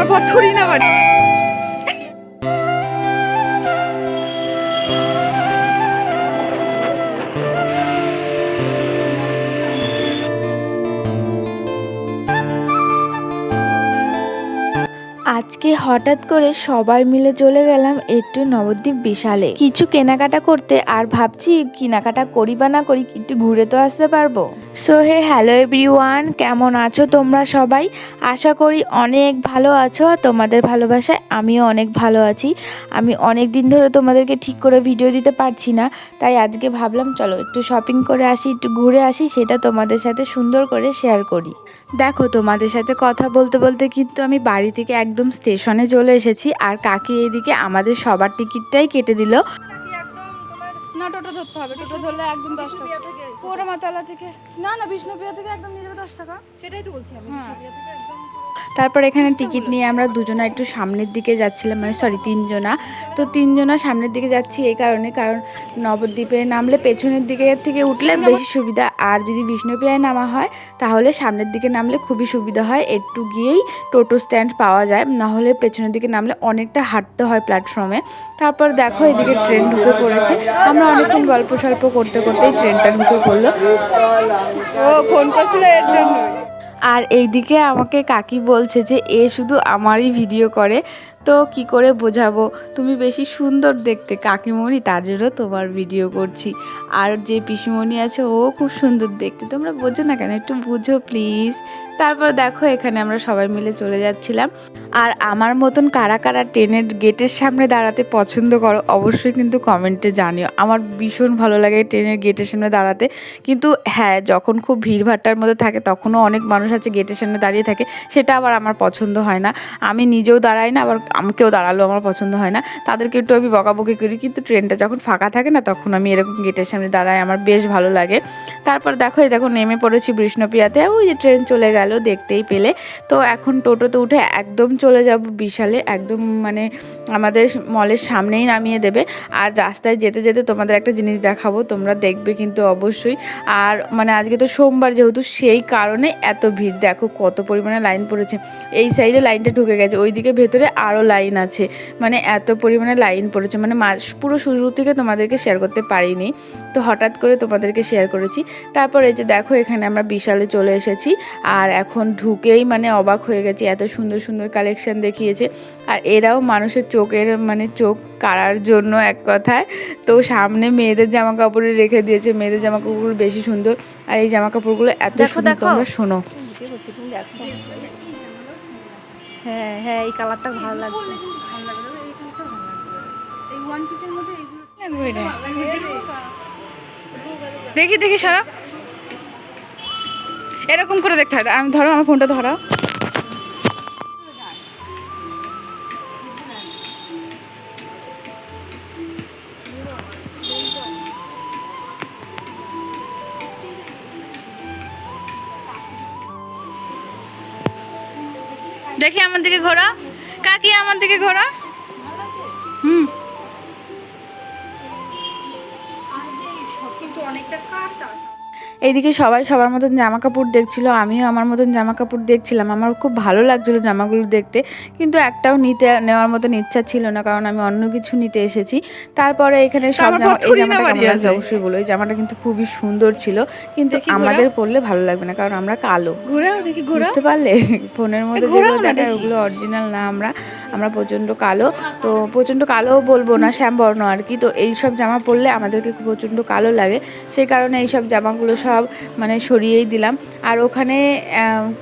বর থরি না বাড়ি। আজকে হঠাৎ করে সবাই মিলে চলে গেলাম একটু নবদ্বীপ বিশালে কিছু কেনাকাটা করতে। আর ভাবছি কেনাকাটা করি বা না করি একটু ঘুরে তো আসতে পারবো। সো হে হ্যালো এভরিওয়ান, কেমন আছো তোমরা সবাই? আশা করি অনেক ভালো আছো। তোমাদের ভালোবাসায় আমিও অনেক ভালো আছি। আমি অনেক দিন ধরে তোমাদেরকে ঠিক করে ভিডিও দিতে পারছি না, তাই আজকে ভাবলাম চলো একটু শপিং করে আসি, একটু ঘুরে আসি, সেটা তোমাদের সাথে সুন্দর করে শেয়ার করি। দেখো, তোমাদের সাথে কথা বলতে বলতে কিন্তু আমি বাড়ি থেকে একদম স্টেশনে চলে এসেছি। আর কাকি এইদিকে আমাদের সবার টিকিটটাই কেটে দিল। না, টোটো ধরতে হবে। টোটো ধরলে একদম 10 টাকা পোড়ামাতলা থেকে। না না, বিষ্ণুপ্রিয়া থেকে একদম নিয়ে যাবে 10 টাকা। সেটাই তো বলছি আমি, বিষ্ণুপ্রিয়া থেকে একদম। তারপর এখানে টিকিট নিয়ে আমরা দুজনা একটু সামনের দিকে যাচ্ছিলাম, মানে সরি তিনজনা। তো তিনজনা সামনের দিকে যাচ্ছি এই কারণে, কারণ নবদ্বীপে নামলে পেছনের দিকে থেকে উঠলে বেশি সুবিধা, আর যদি বিষ্ণুপ্রিয়ায় নামা হয় তাহলে সামনের দিকে নামলে খুবই সুবিধা হয়। একটু গিয়েই টোটো স্ট্যান্ড পাওয়া যায়, নাহলে পেছনের দিকে নামলে অনেকটা হাঁটতে হয় প্ল্যাটফর্মে। তারপর দেখো এদিকে ট্রেন ঢুকে পড়েছে। আমরা অনেকক্ষণ গল্প সল্প করতে করতেই ট্রেনটা ঢুকে পড়লো। ও ফোন করছিল এর জন্য। আর এইদিকে আমাকে কাকি বলছে যে এ শুধু আমারই ভিডিও করে, তো কি করে বোঝাবো, তুমি বেশি সুন্দর দেখতে কাকিমণি, তার জন্য তোমার ভিডিও করছি। আর যে পিসিমণি আছে ও খুব সুন্দর দেখতে, তোমরা বোঝো না কেন, একটু বুঝো প্লিজ। তারপর দেখো এখানে আমরা সবাই মিলে চলে যাচ্ছিলাম। আর আমার মতন কারা কারা ট্রেনের গেটের সামনে দাঁড়াতে পছন্দ করো অবশ্যই কিন্তু কমেন্টে জানিও। আমার ভীষণ ভালো লাগে ট্রেনের গেটের সামনে দাঁড়াতে। কিন্তু হ্যাঁ, যখন খুব ভিড়ভাট্টার মধ্যে থাকে তখনও অনেক মানুষ আছে গেটের সামনে দাঁড়িয়ে থাকে, সেটা আবার আমার পছন্দ হয় না। আমি নিজেও দাঁড়াই না, আবার আমাকেও দাঁড়ালেও আমার পছন্দ হয় না, তাদেরকে একটু আমি বকাবকি করি। কিন্তু ট্রেনটা যখন ফাঁকা থাকে না তখন আমি এরকম গেটের সামনে দাঁড়াই, আমার বেশ ভালো লাগে। তারপর দেখো এই দেখো নেমে পড়েছি বিষ্ণুপ্রিয়াতে, ওই যে ট্রেন চলে গেল দেখতেই পেলে। তো এখন টোটোতে উঠে একদম চলে যাব বিশালে, একদম মানে আমাদের মলের সামনেই নামিয়ে দেবে। আর রাস্তায় যেতে যেতে তোমাদের একটা জিনিস দেখাবো, তোমরা দেখবে কিন্তু অবশ্যই। আর মানে আজকে তো সোমবার যেহেতু, সেই কারণে এত ভিড়, দেখো কত পরিমাণে লাইন পড়েছে। এই সাইডে লাইনটা ঢুকে গেছে, ওইদিকে ভেতরে আরও লাইন আছে, মানে এত পরিমাণে লাইন পড়েছে, মানে পুরো শুরু থেকে তোমাদেরকে শেয়ার করতে পারিনি, তো হঠাৎ করে তোমাদেরকে শেয়ার করেছি। তারপর এই যে দেখো এখানে আমরা বিশালে চলে এসেছি। আর এখন ঢুকেই মানে অবাক হয়ে গেছি, এত সুন্দর সুন্দর কালেকশন দেখিয়েছে। আর এরাও মানুষের চোখের মানে চোখ কাড়ার জন্য এক কথায়। তো সামনে মেয়েদের জামা কাপড়ে রেখে দিয়েছে, মেয়েদের জামা কাপড় বেশি সুন্দর। আর এই জামা কাপড়গুলো এত সুন্দর, তোমরা শোনো। হ্যাঁ হ্যাঁ, এই কালারটা ভালো লাগছে। দেখি দেখি সারা এরকম করে দেখতে হয়। আমি ধরো, আমার ফোনটা ধরো। দেখি আমার দিকে ঘোরা, কাকি আমার দিকে ঘোরা। হুম, এইদিকে সবাই সবার মতন জামা কাপড় দেখছিল, আমিও আমার মতন জামা কাপড় দেখছিলাম। আমার খুব ভালো লাগছিল জামাগুলো দেখতে, কিন্তু একটাও নেওয়ার মতন ইচ্ছা ছিল না, কারণ আমি অন্য কিছু নিতে এসেছি। তারপরে এখানে সব জামা, এই জামাটা কেমন লাগছে অবশ্যই বলো। এই জামাটা কিন্তু খুবই সুন্দর ছিল, কিন্তু আমাদের পরলে ভালো লাগবে না, কারণ আমরা কালো। বুঝতে পারলে, ফোনের মধ্যে যেগুলো দেখায় ওগুলো অরিজিনাল না। আমরা প্রচণ্ড কালো, তো প্রচণ্ড কালোও বলবো না, শ্যামবর্ণ আর কি। তো এইসব জামা পরলে আমাদেরকে প্রচণ্ড কালো লাগে, সেই কারণে এইসব জামাগুলো সব মানে সরিয়েই দিলাম। আর ওখানে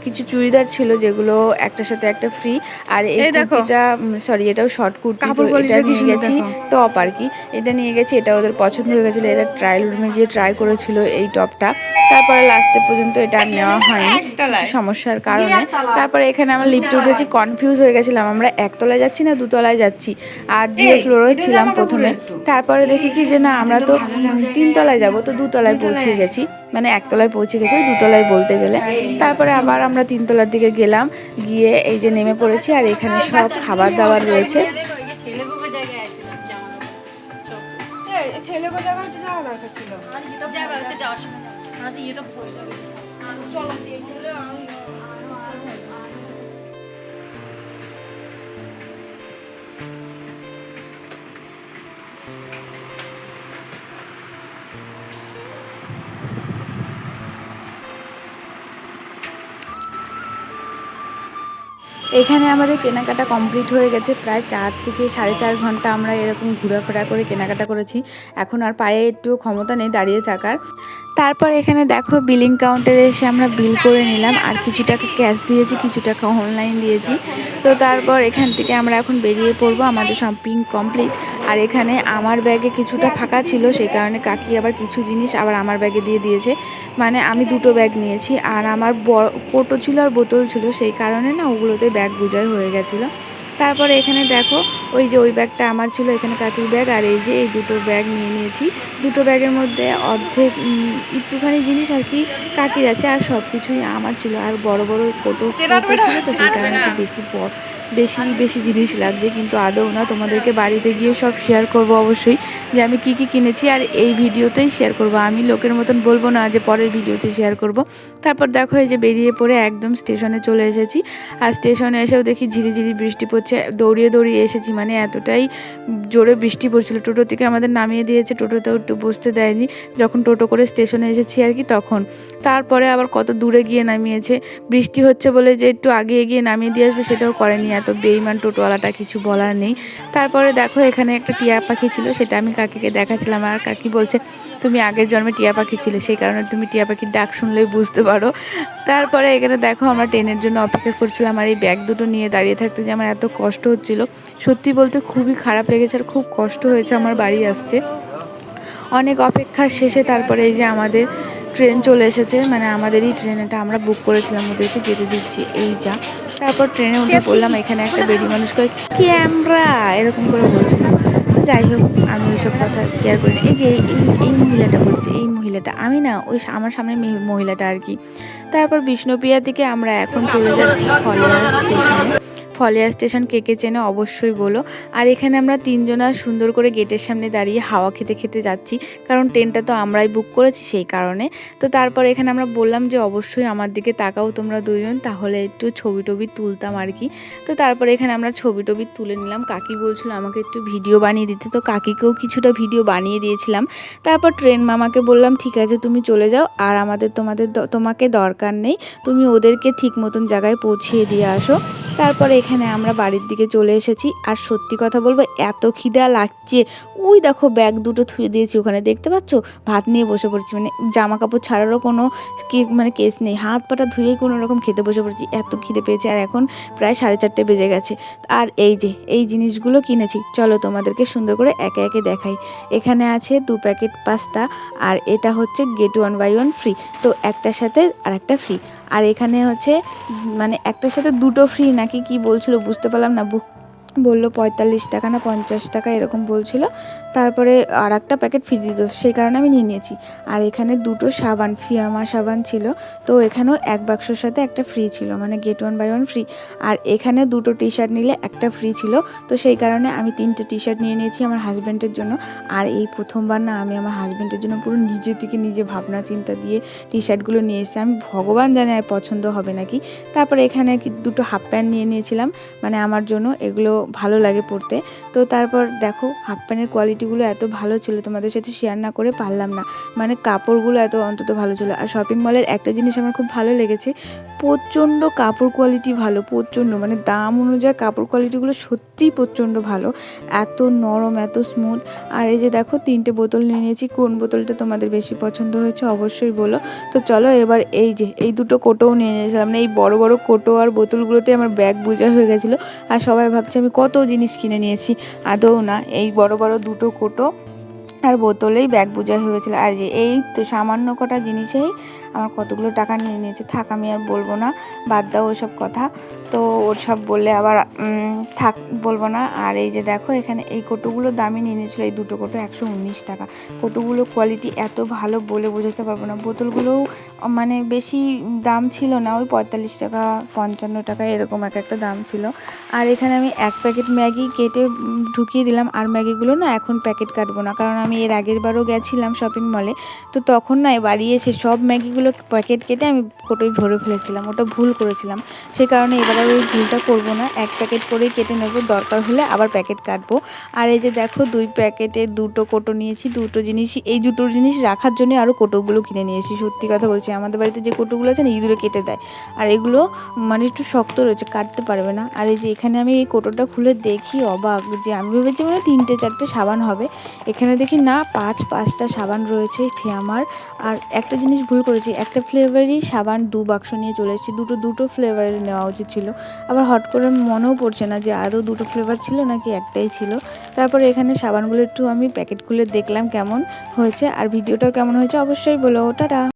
কিছু চুড়িদার ছিল যেগুলো একটার সাথে একটা ফ্রি। আর এই কুর্তিটা, সরি এটাও শর্ট কুর্তি, তো এটা নিয়ে গেছি, টপ আর কি, এটা নিয়ে গেছি। এটা ওদের পছন্দ হয়ে গেছিলো, এরা ট্রায়াল রুমে গিয়ে ট্রাই করেছিল এই টপটা। তারপরে লাস্টে পর্যন্ত এটা আর নেওয়া হয়নি কিছু সমস্যার কারণে। তারপরে এখানে আমরা লিফটে উঠেছি, কনফিউজ হয়ে গেছিলাম আমরা একতলায় যাচ্ছি না দুতলায় যাচ্ছি। আর জিও ফ্লোরে ছিলাম প্রথমে, তারপরে দেখি কি যে না, আমরা তো 3তলায় যাবো, তো 2তলায় পৌঁছে গেছি, মানে 1তলায় পৌঁছে গেছি, 2তলায় বলতে গেলে। তারপরে আবার আমরা 3তলার দিকে গেলাম, গিয়ে এই যে নেমে পড়েছি। আর এখানে সব খাবার দাবার রয়েছে। এখানে আমাদের কেনাকাটা কমপ্লিট হয়ে গেছে, প্রায় 4 থেকে 4.5 ঘন্টা আমরা এরকম ঘোরাফেরা করে কেনাকাটা করেছি। এখন আর পায়ে একটু ক্ষমতা নেই দাঁড়িয়ে থাকার। তারপর এখানে দেখো বিলিং কাউন্টারে এসে আমরা বিল করে নিলাম, আর কিছু টাকা ক্যাশ দিয়েছি, কিছু টাকা অনলাইন দিয়েছি। তো তারপর এখান থেকে আমরা এখন বেরিয়ে পড়বো, আমাদের শপিং কমপ্লিট। আর এখানে আমার ব্যাগে কিছুটা ফাঁকা ছিল, সেই কারণে কাকি আবার কিছু জিনিস আবার আমার ব্যাগে দিয়ে দিয়েছে। মানে আমি দুটো ব্যাগ নিয়েছি, আর আমার বড় কোটো ছিল আর বোতল ছিল, সেই কারণে না ওগুলোতে ব্যাগ বোঝাই হয়ে গেছিলো। তারপরে এখানে দেখো ওই যে ওই ব্যাগটা আমার ছিল, এখানে কাকির ব্যাগ, আর এই যে এই দুটো ব্যাগ নিয়ে নিয়েছি। দুটো ব্যাগের মধ্যে অর্ধেক একটুখানি জিনিস আর কি কাকির আছে, আর সব কিছুই আমার ছিল। আর বড় বড় কোটো ছিল, তো সেই কারণে একটু বেশি জিনিস লাগছে, কিন্তু আদৌ না। তোমাদেরকে বাড়িতে গিয়ে সব শেয়ার করব অবশ্যই, যে আমি কি কি কিনেছি, আর এই ভিডিওতেই শেয়ার করব। আমি লোকের মতন বলবো না যে পরের ভিডিওতে শেয়ার করব। তারপর দেখো এই যে বেরিয়ে পড়ে একদম স্টেশনে চলে এসেছি। আর স্টেশনে এসেও দেখি ঝিরিঝিরি বৃষ্টি পড়ছে, দৌড়িয়ে এসেছি, মানে এতটাই জোরে বৃষ্টি পড়ছিল। টোটো থেকে আমাদের নামিয়ে দিয়েছে, টোটোতেও একটু বসতে দেয়নি, যখন টোটো করে স্টেশনে এসেছি আর কি তখন। তারপরে আবার কত দূরে গিয়ে নামিয়েছে, বৃষ্টি হচ্ছে বলে যে একটু আগে এগিয়ে নামিয়ে দিয়ে আসবে সেটাও করেনি, এত বেইমান টোটোওয়ালাটা, কিছু বলার নেই। তারপরে দেখো এখানে একটা টিয়া পাখি ছিল, সেটা আমি কাকিকে দেখাচ্ছিলাম, আর কাকি বলছে তুমি আগের জন্মে টিয়া পাখি ছিলে, সেই কারণে তুমি টিয়া পাখির ডাক শুনলেই বুঝতে পারো। তারপরে এখানে দেখো আমরা ট্রেনের জন্য অপেক্ষা করছিলাম, আর এই ব্যাগ দুটো নিয়ে দাঁড়িয়ে থাকতে যে আমার এত কষ্ট হচ্ছিল, সত্যি বলতে খুবই খারাপ লেগেছে, আর খুব কষ্ট হয়েছে আমার বাড়ি আসতে। অনেক অপেক্ষার শেষে তারপরে এই যে আমাদের ট্রেন চলে এসেছে, মানে আমাদেরই ট্রেন, এটা আমরা বুক করেছিলাম, ওদেরকে যেতে দিচ্ছি। এই যা, তারপর ট্রেনে উঠে পড়লাম। এখানে একটা বেডি মানুষ করে ক্যামেরা এরকম করে বলছিল, তো যাই হোক আমি ওইসব কথা কেয়ার করি না। এই যে এই মহিলাটা বলছে, এই মহিলাটা আমি না, ওই আমার সামনে মহিলাটা আর কি। তারপর বিষ্ণুপ্রিয়া থেকে আমরা এখন চলে যাচ্ছি ফলোয়ার স্টেশনে। ফলিয়া স্টেশন কে কে চেনে অবশ্যই বলো। আর এখানে আমরা তিনজনা সুন্দর করে গেটের সামনে দাঁড়িয়ে হাওয়া খেতে খেতে যাচ্ছি, কারণ ট্রেনটা তো আমরাই বুক করেছি সেই কারণে। তো তারপর এখানে আমরা বললাম যে অবশ্যই আমার দিকে তাকাও তোমরা দুজন, তাহলে একটু ছবি টবি তুলতাম আর কি। তো তারপর এখানে আমরা ছবি টবি তুলে নিলাম। কাকি বলছিল আমাকে একটু ভিডিও বানিয়ে দিতে, তো কাকিকেও কিছুটা ভিডিও বানিয়ে দিয়েছিলাম। তারপর ট্রেন মামাকে বললাম ঠিক আছে তুমি চলে যাও, আর তোমাকে দরকার নেই, তুমি ওদেরকে ঠিক মতন জায়গায় পৌঁছিয়ে দিয়ে আসো। তারপরে এখানে আমরা বাড়ির দিকে চলে এসেছি। আর সত্যি কথা বলবো এত খিদা লাগছে, ওই দেখো ব্যাগ দুটো থুয়ে দিয়েছি ওখানে, দেখতে পাচ্ছ, ভাত নিয়ে বসে পড়েছি, মানে জামা কাপড় ছাড়ারও কোনো কেস নেই, হাত পাটা ধুয়েই কোনো রকম খেতে বসে পড়েছি, এত খিদে পেয়েছে। আর এখন প্রায় 4:30 বেজে গেছে। আর এই যে এই জিনিসগুলো কিনেছি, চলো তোমাদেরকে সুন্দর করে একে একে দেখাই। এখানে আছে 2 প্যাকেট পাস্তা, আর এটা হচ্ছে গেট 1 বাই 1 ফ্রি, তো একটার সাথে আর একটা ফ্রি। আর এখানে হচ্ছে মানে একটার সাথে দুটো ফ্রি নাকি কি বলছিল বুঝতে পারলাম না, বললো 45 টাকা না 50 টাকা এরকম বলছিল। তারপরে আর একটা প্যাকেট ফ্রি দিত, সেই কারণে আমি নিয়ে নিয়েছি। আর এখানে দুটো সাবান, ফিয়ামা সাবান ছিল, তো এখানেও এক বাক্সর সাথে একটা ফ্রি ছিল, মানে গেট 1 বাই 1 ফ্রি। আর এখানে দুটো টি শার্ট নিলে একটা ফ্রি ছিল, তো সেই কারণে আমি 3টে টি শার্ট নিয়ে নিয়েছি আমার হাজব্যান্ডের জন্য। আর এই প্রথমবার না আমি আমার হাজব্যান্ডের জন্য পুরো নিজে থেকে নিজে ভাবনা চিন্তা দিয়ে টি শার্টগুলো নিয়ে এসেছি, আমি ভগবান জানে আর পছন্দ হবে নাকি। তারপরে এখানে দুটো হাফ প্যান্ট নিয়ে নিয়েছিলাম, মানে আমার জন্য, এগুলো ভালো লাগে পরতে। তো তারপর দেখো হাফ প্যান্টের কোয়ালিটিগুলো এত ভালো ছিল, তোমাদের সাথে শেয়ার না করে পারলাম না, মানে কাপড়গুলো এত অন্তত ভালো ছিল। আর শপিং মলের একটা জিনিস আমার খুব ভালো লেগেছে, প্রচণ্ড কাপড় কোয়ালিটি ভালো, প্রচণ্ড, মানে দাম অনুযায়ী কাপড় কোয়ালিটিগুলো সত্যিই প্রচণ্ড ভালো, এত নরম, এত স্মুথ। আর এই যে দেখো 3টে বোতল নিয়ে নিয়েছি, কোন বোতলটা তোমাদের বেশি পছন্দ হয়েছে অবশ্যই বলো। তো চলো এবার এই যে এই দুটো কোটোও নিয়ে নিয়েছিলাম, না এই বড় বড় কোটো আর বোতলগুলোতে আমার ব্যাগ বোঝা হয়ে গেছিলো, আর সবাই ভাবছে আমি কত জিনিস কিনে নিয়েছি, আদৌ না, এই বড় বড় দুটো কোটো আর বোতলেই ব্যাগ বোঝা হয়েছিল। আর যে এই তো সামান্য কটা জিনিসেই আমার কতগুলো টাকা নিয়ে নিয়েছে, থাক আমি আর বলবো না, বাদ দাও ওসব কথা, তো ওর সব বললে আবার থাক বলবো না। আর এই যে দেখো এখানে এই কোটোগুলো দামই নিয়ে নিয়েছিলো, এই দুটো কোটো 119 টাকা। কোটোগুলো কোয়ালিটি এত ভালো বলে বোঝাতে পারবো না, বোতলগুলোও মানে বেশি দাম ছিল না, ওই 45 টাকা 55 টাকা এরকম একটা দাম ছিল। আর এখানে আমি 1 প্যাকেট ম্যাগি কেটে ঢুকিয়ে দিলাম, আর ম্যাগিগুলো না এখন প্যাকেট কাটবো না, কারণ আমি এর আগের বারও গেছিলাম শপিং মলে, তো তখন না বাড়ি এসে সব ম্যাগিগুলো অনেকগুলো প্যাকেট কেটে আমি কোটোয় ভরে ফেলেছিলাম, ওটা ভুল করেছিলাম। সেই কারণে এবার আর ওই ভুলটা করবো না, এক প্যাকেট করেই কেটে নেব, দরকার হলে আবার প্যাকেট কাটবো। আর এই যে দেখো 2 প্যাকেটে 2টো কোটো নিয়েছি, দুটো জিনিস, এই দুটো জিনিস রাখার জন্য আরও কোটোগুলো কিনে নিয়েছি। সত্যি কথা বলছি, আমাদের বাড়িতে যে কোটোগুলো আছে না, ইঁদুরে কেটে দেয়, আর এগুলো মানে একটু শক্ত রয়েছে, কাটতে পারবে না। আর এই যে এখানে আমি এই কোটোটা খুলে দেখি অবাক, যে আমি ভেবেছি মানে 3টে 4টে সাবান হবে, এখানে দেখি না 5টা সাবান রয়েছে ফেয়ামার। আর একটা জিনিস ভুল করেছি, একটা ফ্লেভারই সাবান 2 বাক্স নিয়ে চলে এসেছি, দুটো ফ্লেভারের নেওয়া উচিত ছিল। আবার হট করে মনেও পড়ছে না যে আদৌ 2টো ফ্লেভার ছিল নাকি একটাই ছিল। তারপরে এখানে সাবানগুলো একটু আমি প্যাকেট খুলে দেখলাম কেমন হয়েছে, আর ভিডিওটাও কেমন হয়েছে অবশ্যই বলো। টাটা।